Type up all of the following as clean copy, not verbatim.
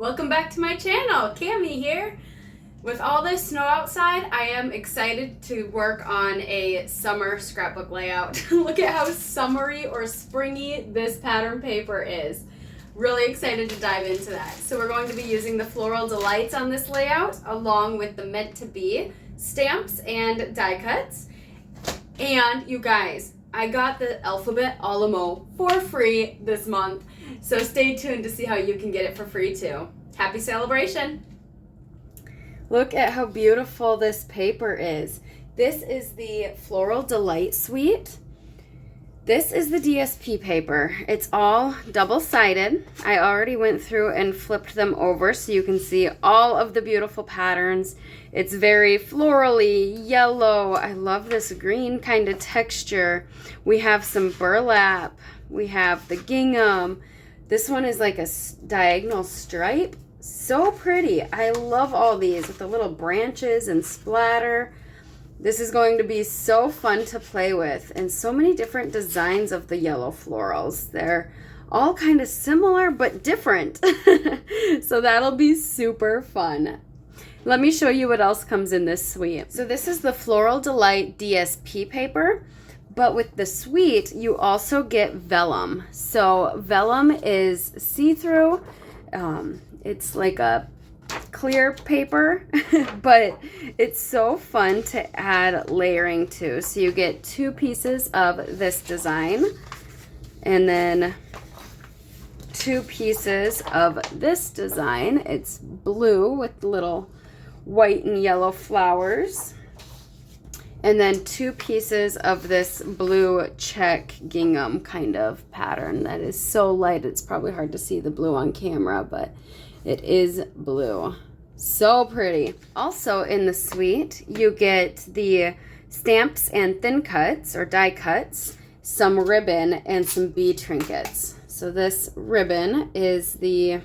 Welcome back to my channel. Cami here. With all this snow outside, I am excited to work on a summer scrapbook layout. Look at how summery or springy this pattern paper is. Really excited to dive into that. So we're going to be using the Floral Delights on this layout, along with the Meant to Be stamps and die cuts. And you guys, I got the alphabet Alamo for free this month. So stay tuned to see how you can get it for free too. Happy celebration! Look at how beautiful this paper is. This is the Floral Delight Suite. This is the DSP paper. It's all double-sided. I already went through and flipped them over so you can see all of the beautiful patterns. It's very florally, yellow. I love this green kind of texture. We have some burlap. We have the gingham. This one is like a diagonal stripe. So pretty. I love all these with the little branches and splatter. This is going to be so fun to play with, and so many different designs of the yellow florals. They're all kind of similar but different. So that'll be super fun. Let me show you what else comes in this suite. So this is the Floral Delight DSP paper, but with the suite you also get vellum. So vellum is see-through. It's like a clear paper, but it's so fun to add layering to. So you get two pieces of this design and then two pieces of this design. It's blue with little white and yellow flowers, and then two pieces of this blue check gingham kind of pattern that is so light it's probably hard to see the blue on camera, but it is blue. So pretty. Also in the suite, you get the stamps and thin cuts or die cuts, some ribbon, and some bee trinkets. So this ribbon is the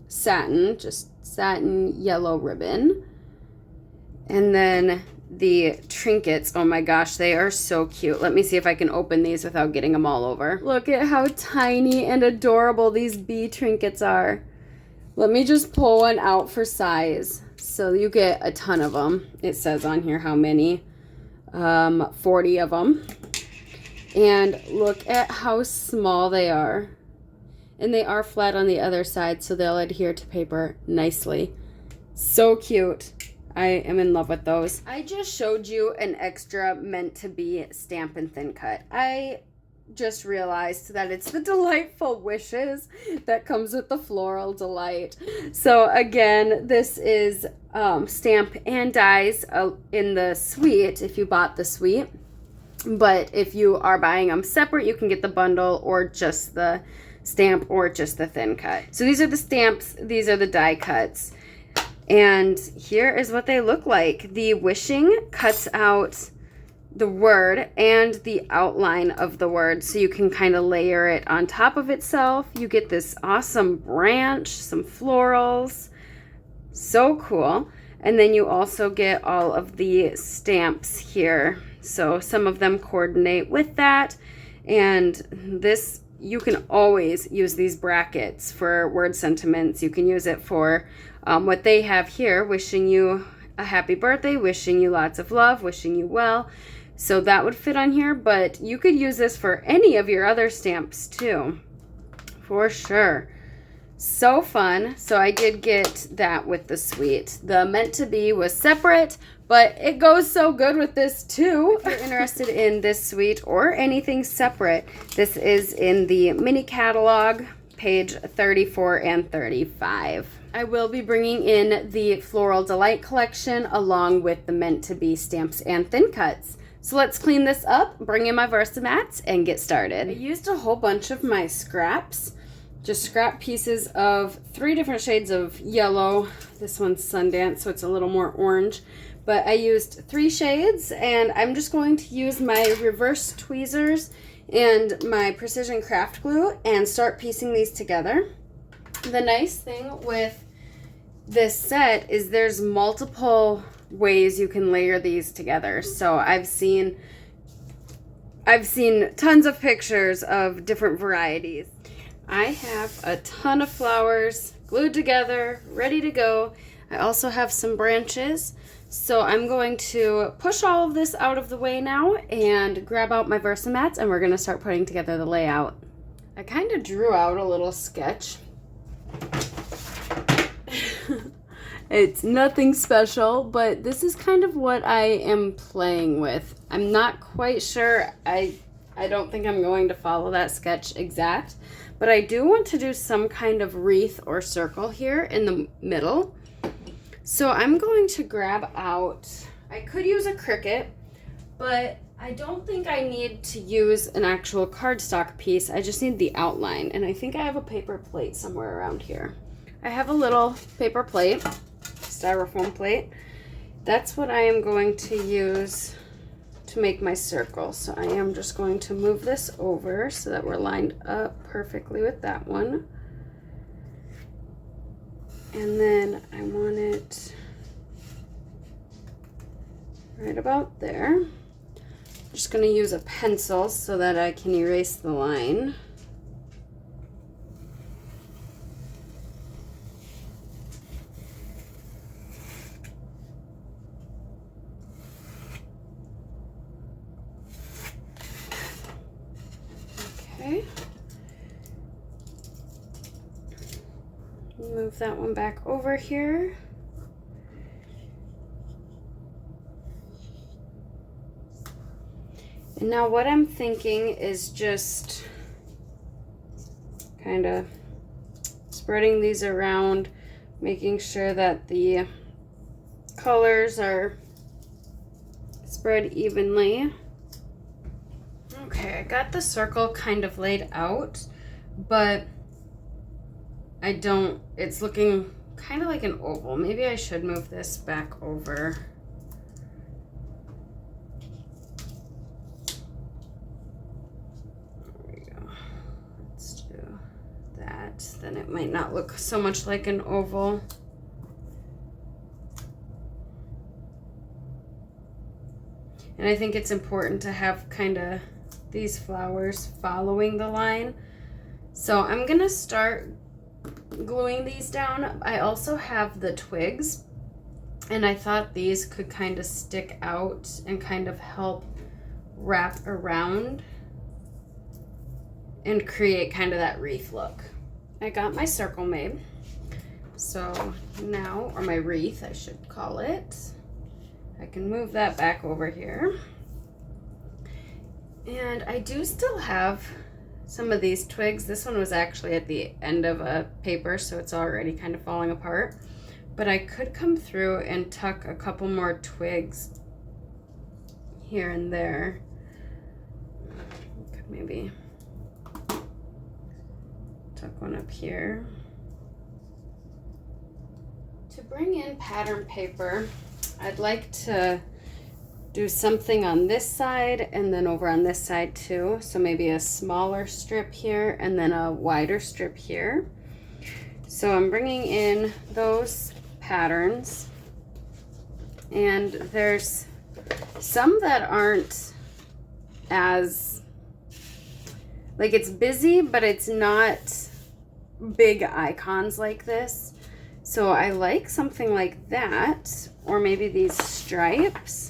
satin, just satin yellow ribbon. And then the trinkets, oh my gosh, they are so cute. Let me see if I can open these without getting them all over. Look at how tiny and adorable these bee trinkets are. Let me just pull one out for size. So you get a ton of them. It says on here how many. 40 of them. And look at how small they are. And they are flat on the other side, so they'll adhere to paper nicely. So cute. I am in love with those. I just showed you an extra Meant to Be stamp and thin cut. I just realized that it's the Delightful Wishes that comes with the Floral Delight. So again, this is stamp and dies in the suite if you bought the suite. But if you are buying them separate, you can get the bundle or just the stamp or just the thin cut. So these are the stamps, these are the die cuts. And here is what they look like. The wishing cuts out the word and the outline of the word, so you can kind of layer it on top of itself. You get this awesome branch, some florals. So cool. And then you also get all of the stamps here. So some of them coordinate with that. And this, you can always use these brackets for word sentiments. You can use it for what they have here, wishing you a happy birthday, wishing you lots of love, wishing you well. So that would fit on here, but you could use this for any of your other stamps too, for sure. So fun. So I did get that with the suite. The Meant to Be was separate, but it goes so good with this too. If you're interested in this suite or anything separate, this is in the mini catalog, page 34 and 35. I will be bringing in the Floral Delight collection along with the Meant to Be stamps and thin cuts. So let's clean this up, bring in my Versamats, and get started. I used a whole bunch of my scraps, just scrap pieces of 3 different shades of yellow. This one's Sundance, so it's a little more orange. But I used 3 shades, and I'm just going to use my reverse tweezers and my precision craft glue and start piecing these together. The nice thing with this set is there's multiple ways you can layer these together. So I've seen tons of pictures of different varieties. I have a ton of flowers glued together, ready to go. I also have some branches, so I'm going to push all of this out of the way now and grab out my Versamats, and we're going to start putting together the layout. I kind of drew out a little sketch. It's nothing special, but this is kind of what I am playing with. I'm not quite sure. I don't think I'm going to follow that sketch exact, but I do want to do some kind of wreath or circle here in the middle. So I'm going to grab out, I could use a Cricut, but I don't think I need to use an actual cardstock piece. I just need the outline, and I think I have a paper plate somewhere around here. I have a little paper plate, styrofoam plate. That's what I am going to use to make my circle. So I am just going to move this over so that we're lined up perfectly with that one. And then I want it right about there. I'm just going to use a pencil so that I can erase the line. Okay. Move that one back over here. And now what I'm thinking is just kind of spreading these around, making sure that the colors are spread evenly. Okay, I got the circle kind of laid out, but it's looking kind of like an oval. Maybe I should move this back over. There we go. Let's do that. Then it might not look so much like an oval. And I think it's important to have kind of these flowers following the line. So I'm gonna start gluing these down. I also have the twigs, and I thought these could kind of stick out and kind of help wrap around and create kind of that wreath look. I got my circle made. So now, or my wreath I should call it, I can move that back over here. And I do still have some of these twigs. This one was actually at the end of a paper, so it's already kind of falling apart. But I could come through and tuck a couple more twigs here and there. Could maybe tuck one up here. To bring in pattern paper, I'd like to do something on this side and then over on this side too. So maybe a smaller strip here and then a wider strip here. So I'm bringing in those patterns, and there's some that aren't as, like, it's busy, but it's not big icons like this. So I like something like that, or maybe these stripes.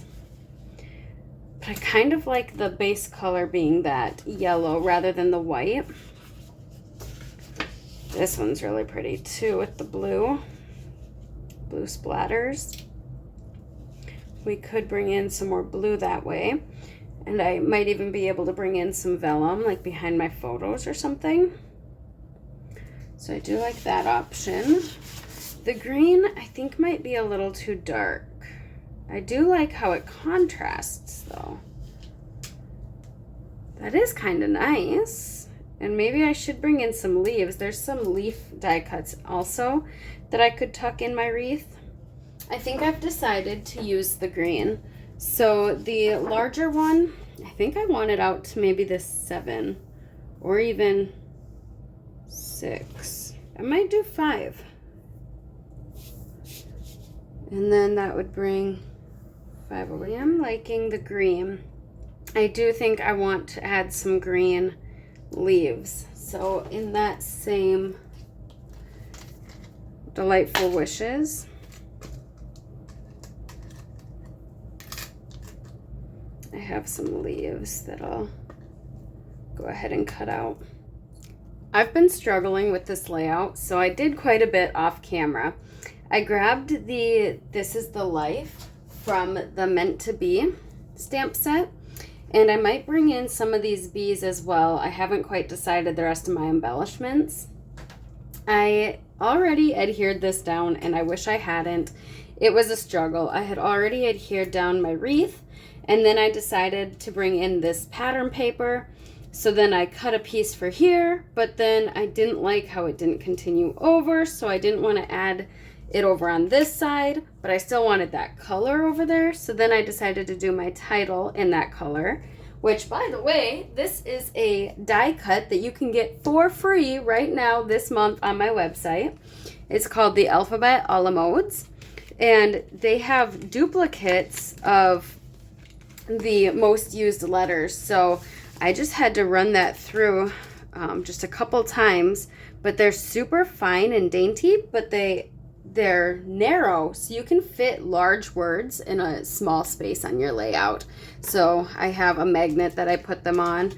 But I kind of like the base color being that yellow rather than the white. This one's really pretty too with the blue splatters. We could bring in some more blue that way. And I might even be able to bring in some vellum, like behind my photos or something. So I do like that option. The green, I think, might be a little too dark. I do like how it contrasts, though. That is kind of nice. And maybe I should bring in some leaves. There's some leaf die cuts also that I could tuck in my wreath. I think I've decided to use the green. So the larger one, I think I want it out to maybe this 7 or even 6. I might do 5. And then that would bring 5 over. I am liking the green. I do think I want to add some green leaves. So in that same Delightful Wishes. I have some leaves that I'll go ahead and cut out. I've been struggling with this layout, so I did quite a bit off camera. I grabbed the This Is the Life from the Meant to Be stamp set, and I might bring in some of these bees as well. I haven't quite decided the rest of my embellishments. I already adhered this down, and I wish I hadn't. It was a struggle. I had already adhered down my wreath, and then I decided to bring in this pattern paper. So then I cut a piece for here, but then I didn't like how it didn't continue over, so I didn't want to add it over on this side, but I still wanted that color over there. So then I decided to do my title in that color, which, by the way, this is a die cut that you can get for free right now this month on my website. It's called the Alphabet a la Modes, and they have duplicates of the most used letters. So I just had to run that through just a couple times, but they're super fine and dainty, but they're narrow, so you can fit large words in a small space on your layout. So I have a magnet that I put them on,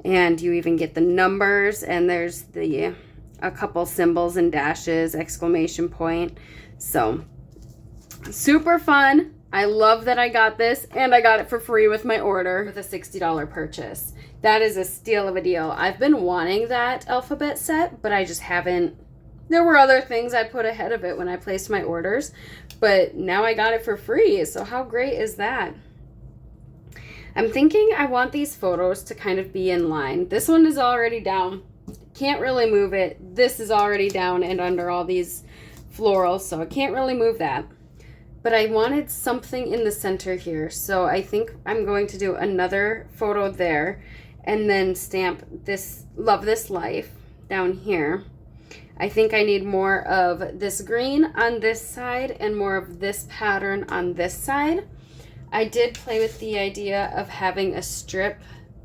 and you even get the numbers, and there's a couple symbols and dashes, exclamation point. So super fun. I love that I got this, and I got it for free with my order with a $60 purchase. That is a steal of a deal. I've been wanting that alphabet set, but I just haven't. There were other things I put ahead of it when I placed my orders, but now I got it for free, so how great is that? I'm thinking I want these photos to kind of be in line. This one is already down. Can't really move it. This is already down and under all these florals, so I can't really move that. But I wanted something in the center here, so I think I'm going to do another photo there and then stamp this Love This Life down here. I think I need more of this green on this side and more of this pattern on this side. I did play with the idea of having a strip,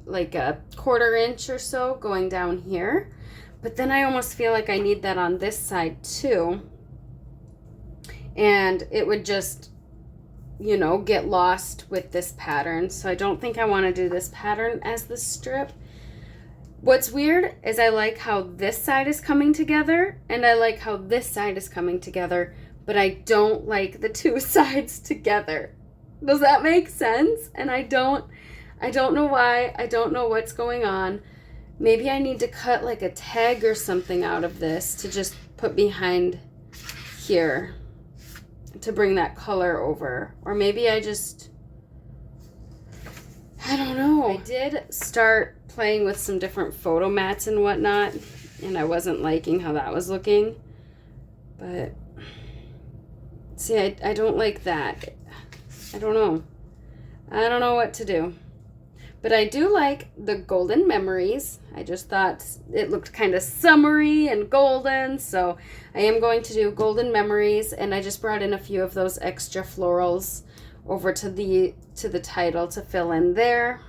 like a 1/4 inch or so, going down here. But then I almost feel like I need that on this side too. And it would just, you know, get lost with this pattern. So I don't think I want to do this pattern as the strip. What's weird is I like how this side is coming together, and I like how this side is coming together, but I don't like the two sides together. Does that make sense? And I don't know why. I don't know what's going on. Maybe I need to cut like a tag or something out of this to just put behind here to bring that color over. Or maybe I don't know. I did start playing with some different photo mats and whatnot, and I wasn't liking how that was looking. But see, I don't like that. I don't know. I don't know what to do. But I do like the Golden Memories. I just thought it looked kind of summery and golden, so I am going to do Golden Memories, and I just brought in a few of those extra florals over to the title to fill in there.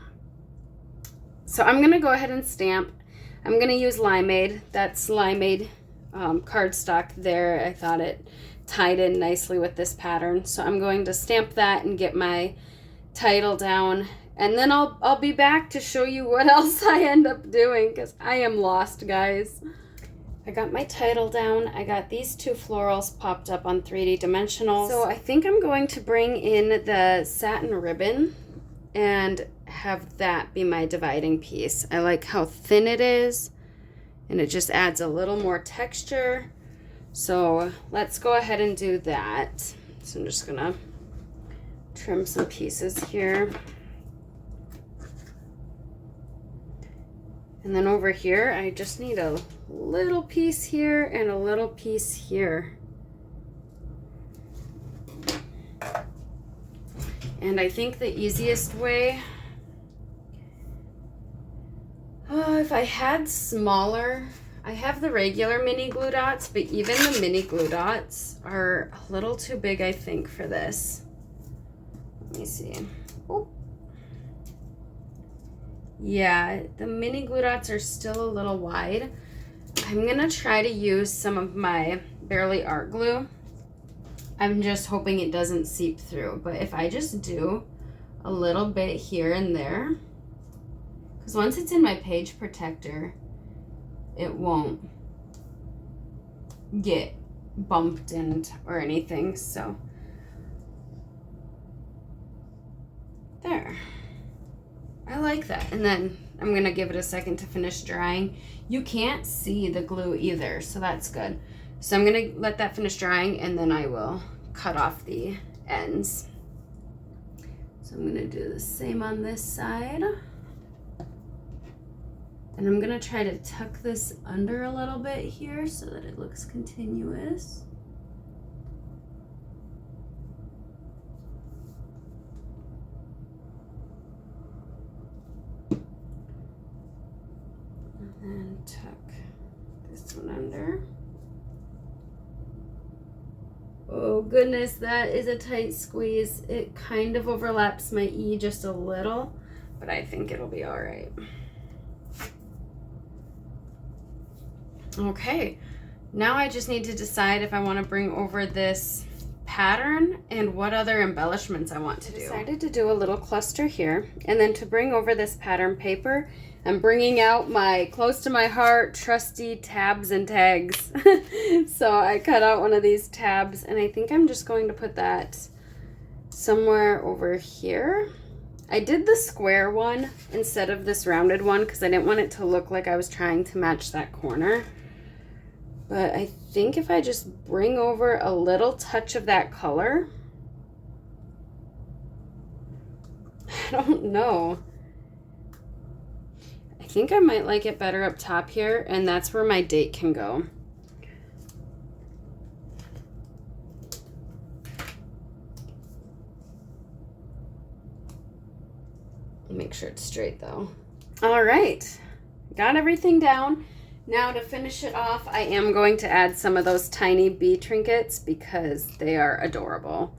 So I'm going to go ahead and stamp. I'm going to use Limeade. That's Limeade cardstock there. I thought it tied in nicely with this pattern. So I'm going to stamp that and get my title down. And then I'll be back to show you what else I end up doing, because I am lost, guys. I got my title down. I got these two florals popped up on 3D Dimensional. So I think I'm going to bring in the satin ribbon and have that be my dividing piece. I like how thin it is, and it just adds a little more texture. So let's go ahead and do that. So I'm just gonna trim some pieces here. And then over here, I just need a little piece here and a little piece here. And I think the easiest way, if I had smaller, I have the regular mini glue dots, but even the mini glue dots are a little too big, I think, for this. Let me see. Oh. Yeah, the mini glue dots are still a little wide. I'm gonna try to use some of my barely art glue. I'm just hoping it doesn't seep through. But if I just do a little bit here and there, because once it's in my page protector, it won't get bumped and or anything. So there. I like that. And then I'm gonna give it a second to finish drying. You can't see the glue either, so that's good. So I'm gonna let that finish drying and then I will cut off the ends. So I'm gonna do the same on this side. And I'm gonna try to tuck this under a little bit here so that it looks continuous. And tuck this one under. Oh goodness, that is a tight squeeze. It kind of overlaps my E just a little, but I think it'll be all right. Okay, now I just need to decide if I want to bring over this pattern and what other embellishments I want to do. I decided to do a little cluster here, and then to bring over this pattern paper, I'm bringing out my close to my heart trusty tabs and tags. So I cut out one of these tabs and I think I'm just going to put that somewhere over here. I did the square one instead of this rounded one because I didn't want it to look like I was trying to match that corner. But I think if I just bring over a little touch of that color, I don't know. I think I might like it better up top here, and that's where my date can go. Make sure it's straight though. All right, got everything down. Now to finish it off, I am going to add some of those tiny bee trinkets because they are adorable.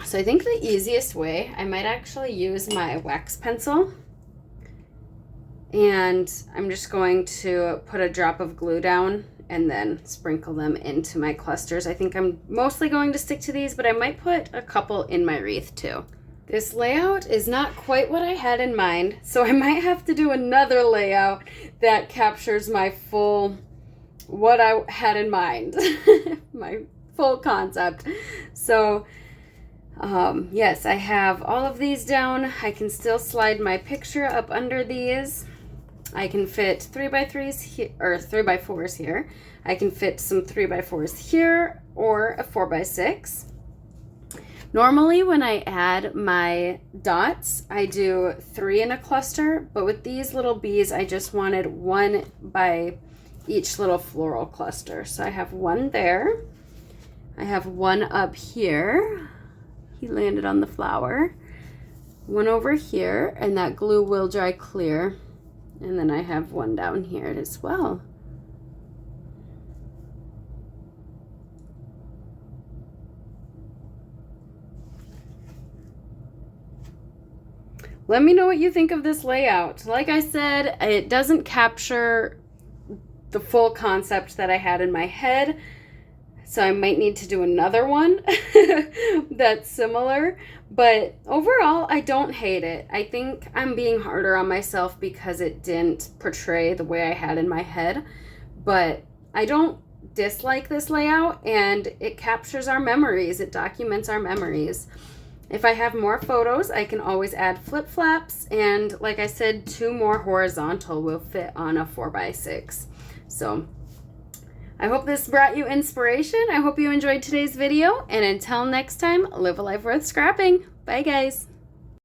So I think the easiest way, I might actually use my wax pencil, and I'm just going to put a drop of glue down and then sprinkle them into my clusters. I think I'm mostly going to stick to these, but I might put a couple in my wreath too. This layout is not quite what I had in mind, so I might have to do another layout that captures my full, what I had in mind, my full concept. So yes, I have all of these down. I can still slide my picture up under these. I can fit 3x3s here, or 3x4s here. I can fit some 3x4s here, or a 4x6. Normally when I add my dots, I do 3 in a cluster, but with these little bees, I just wanted 1 by each little floral cluster. So I have 1 there. I have 1 up here. He landed on the flower. 1 over here, and that glue will dry clear. And then I have 1 down here as well. Let me know what you think of this layout. Like I said, it doesn't capture the full concept that I had in my head, so I might need to do another one that's similar. But overall, I don't hate it. I think I'm being harder on myself because it didn't portray the way I had in my head. But I don't dislike this layout, and it captures our memories. It documents our memories. If I have more photos, I can always add flip flaps, and like I said, 2 more horizontal will fit on a 4x6. So I hope this brought you inspiration. I hope you enjoyed today's video, and until next time, live a life worth scrapping. Bye guys.